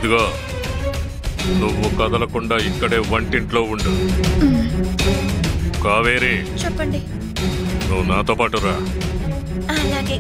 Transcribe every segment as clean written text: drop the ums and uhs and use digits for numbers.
ఇదిగో నువ్వు కదలకుండా ఇక్కడే వంటింట్లో ఉండు. కావేరి, చెప్పండి. నువ్వు నాతో పాటు రా. అలాగే.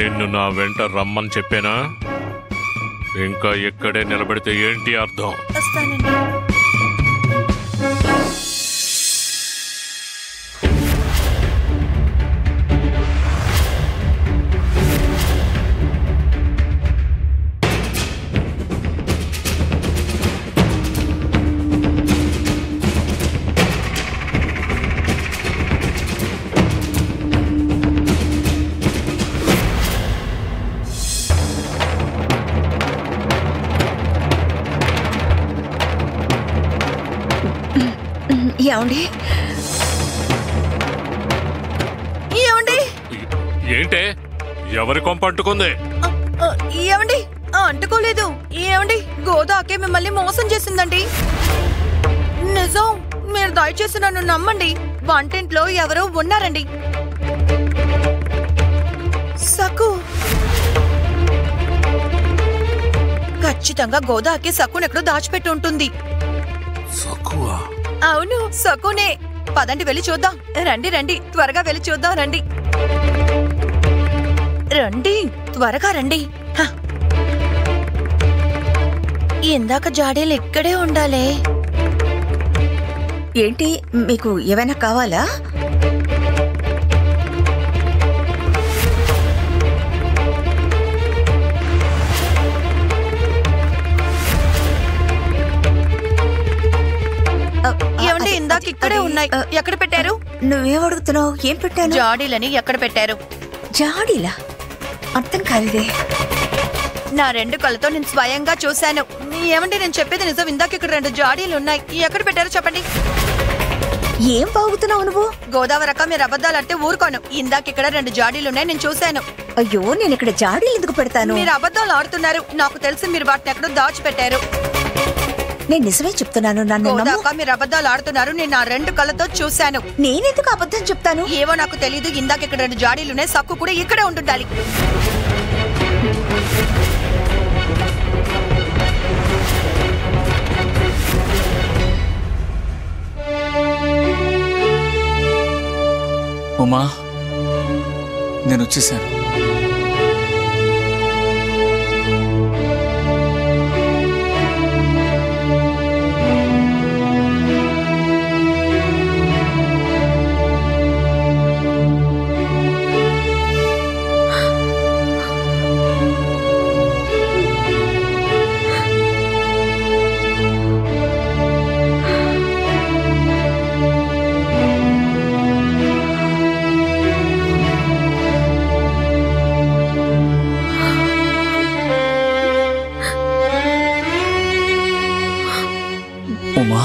నిన్ను నా వెంట రమ్మని చెప్పానా? ఇంకా ఎక్కడే నిలబడితే ఏంటి అర్థం? వస్తానండి. ఏమండి? ఏమండి? ఏంటే? ఎవరి కొంప అంటుకుంది? ఏమండి? అంటుకోలేదు. ఏమండి? గోదాకే మిమ్మల్ని మోసం చేసిందండి. నిజం. మీరు దయచేసి నన్ను నమ్మండి. వంటింట్లో ఎవరో ఉన్నారండి. సకు. ఖచ్చితంగా గోదాకి సక్కునెక్కడో దాచిపెట్టి ఉంటుంది. అవును, సకునే. పదండి, వెళ్ళి చూద్దాం. రండి రండి, త్వరగా వెళ్ళి చూద్దాం. రండి రండి, త్వరగా రండి. ఇందాక జాడీలు ఇక్కడే ఉండాలే. ఏంటి, మీకు ఏమైనా కావాలా? ఏమండి? ఇందాక ఇక్కడే ఉన్నాయి. ఎక్కడ పెట్టారు? నువ్వేం అడుగుతున్నావు? ఏం పెట్టాను? జాడీలని ఎక్కడ పెట్టారు? జాడీలా? అర్థం కాలేదే. నా 2 కళ్ళతో నేను స్వయంగా చూశాను. ఏమండి, నేను చెప్పేది నిజం. ఇందాక ఇక్కడ 2 జాడీలు ఉన్నాయి. ఎక్కడ పెట్టారో చెప్పండి. ఏం బాగుతున్నావు నువ్వు? గోదావరక్క, మీరు అబద్ధాలు అంటే ఊరుకోను. ఇందాక ఇక్కడ 2 జాడీలు ఉన్నాయి, నేను చూశాను. అయ్యో, నేను ఇక్కడ జాడీలు ఎందుకు పెడతాను? మీరు అబద్ధాలు ఆడుతున్నారు. నాకు తెలిసి మీరు వాటిని ఎక్కడో దాచిపెట్టారు. నేను నిజమే చెప్తున్నాను. నన్ను గోదాక, మీరు అబద్ధాలు ఆడుతున్నారు. నేను నా 2 కళ్ళతో చూశాను. నేనెందుకు అబద్ధం చెప్తాను? ఏవో నాకు తెలీదు. ఇందాక ఇక్కడ 2 జాడీలు ఉన్నాయి. సక్కు కూడా ఇక్కడే ఉంటుండాలి. ఉమా, నేను వచ్చేసాను. ఉమా,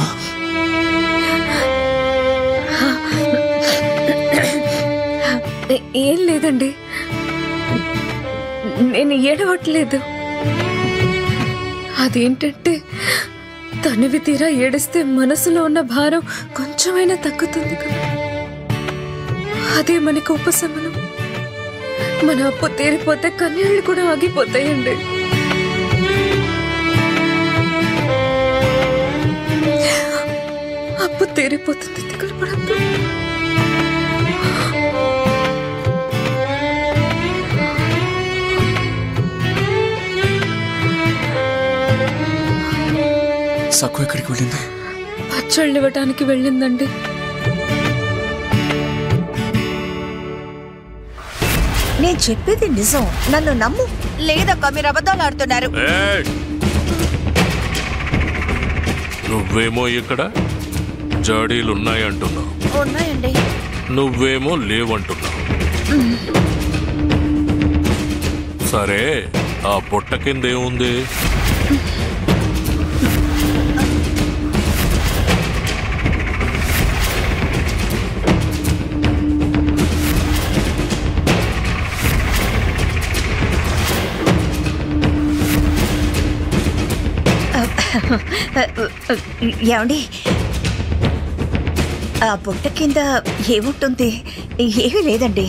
ఏం లేదండి, నేను ఏడవట్లేదు. అదేంటంటే తనివి తీరా ఏడిస్తే మనసులో ఉన్న భారం కొంచెమైనా తగ్గుతుంది కదా. అదే మనకి ఉపశమనం. మన అప్పు తీరిపోతే కన్నీళ్లు కూడా ఆగిపోతాయండి. అప్పు తీరిపోతుంది, దిగులు పడద్దు. సక్కు ఎక్కడికి వెళ్ళింది? పచ్చళ్ళు ఇవ్వటానికి వెళ్ళిందండి. నేను చెప్పేది నిజం, నన్ను నమ్ము. లేదక్క, మీరు అబద్ధాలు ఆడుతున్నారు. నువ్వేమో ఇక్కడ జాడీలున్నాయంటున్నావు. ఉన్నాయండి. నువ్వేమో లేవంటున్నావు. సరే, ఆ పొట్ట కిందేముంది? ఏమండి ఆ బుట్ట కింద ఏముంటుంది? ఏమీ లేదండి.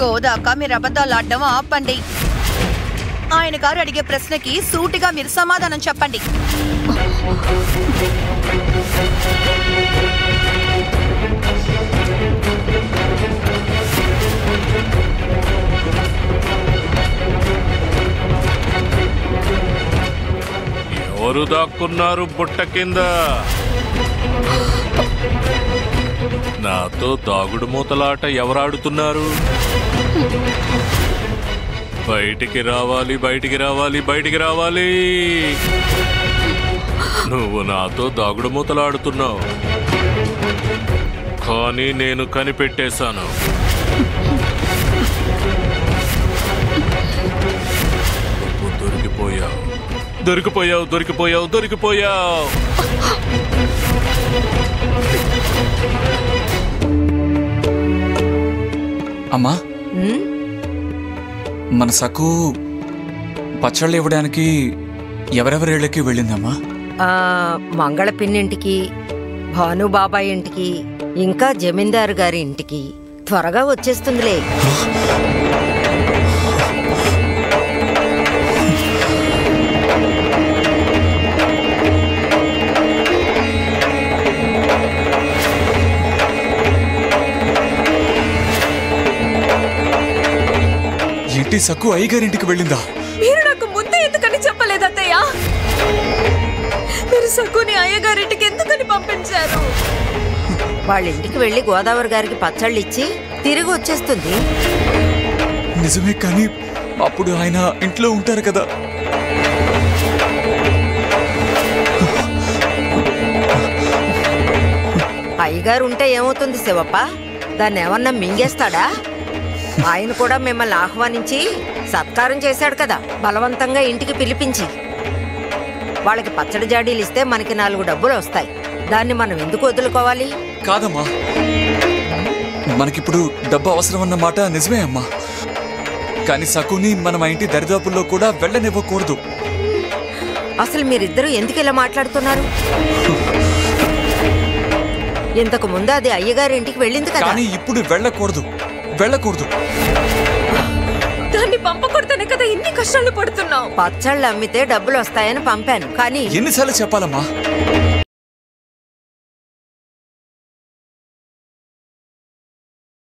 గోదాక మీరు అబద్ధాలు ఆడడం ఆపండి. ఆయన గారు అడిగే ప్రశ్నకి సూటిగా మీరు సమాధానం చెప్పండి. ఎవరు దాక్కున్నారు బుట్ట కింద? నాతో దాగుడు మూతలాట ఎవరాడుతున్నారు? బయటికి రావాలి, బయటికి రావాలి, బయటికి రావాలి. నువ్వు నాతో దాగుడు మూతలాడుతున్నావు, కానీ నేను కనిపెట్టేశాను. నువ్వు దొరికిపోయావు, దొరికిపోయావు, దొరికిపోయావు, దొరికిపోయావు. అమ్మా, మన సక్కు పచ్చళ్ళు ఇవ్వడానికి ఎవరెవరిళ్ళకి వెళ్ళిందమ్మా? మంగళ పిన్నింటికి, భానుబాబాయ్ ఇంటికి, ఇంకా జమీందారు గారి ఇంటికి. త్వరగా వచ్చేస్తుందిలే. ఏంటి సక్కు అయ్యగారింటికి వెళ్ళిందా? మీరు నాకు ముందే ఎందుకని చెప్పలేదు అత్తయ్య? మీరు సక్కుని అయ్యగారింటికి ఎందుకని పంపించారు? వాళ్ళ ఇంటికి వెళ్ళి గోదావరి గారికి పచ్చళ్ళు ఇచ్చి తిరిగి వచ్చేస్తుంది. నిజమే, కానీ అప్పుడు ఆయన ఇంట్లో ఉంటారు కదా. అయ్యగారు ఉంటే ఏమవుతుంది శివప్ప? దాన్ని ఏమన్నా మింగేస్తాడా? ఆయన కూడా మిమ్మల్ని ఆహ్వానించి సత్కారం చేశాడు కదా, బలవంతంగా ఇంటికి పిలిపించి. వాళ్ళకి పచ్చడి జాడీలు ఇస్తే మనకి 4 డబ్బులు వస్తాయి. దాన్ని మనం ఎందుకు వదులుకోవాలి? కాదమ్మా, మనకిప్పుడు డబ్బు అవసరం అన్నమాట నిజమే అమ్మా. కానీ సకుని మనం ఆ ఇంటి దరిదాపుల్లో కూడా వెళ్ళనివ్వకూడదు. అసలు మీరిద్దరూ ఎందుకు ఇలా మాట్లాడుతున్నారు? ఇంతకు ముందు అది అయ్యగారి ఇంటికి వెళ్ళింది కదా. కానీ ఇప్పుడు వెళ్ళకూడదు, వెళ్ళకూడదు. దాన్ని పంపకూడదనే కదా ఇన్ని కష్టాలు పడుతున్నావు. పచ్చళ్ళు అమ్మితే డబ్బులు వస్తాయని పంపాను, కానీ ఎన్నిసార్లు చెప్పాలమ్మా?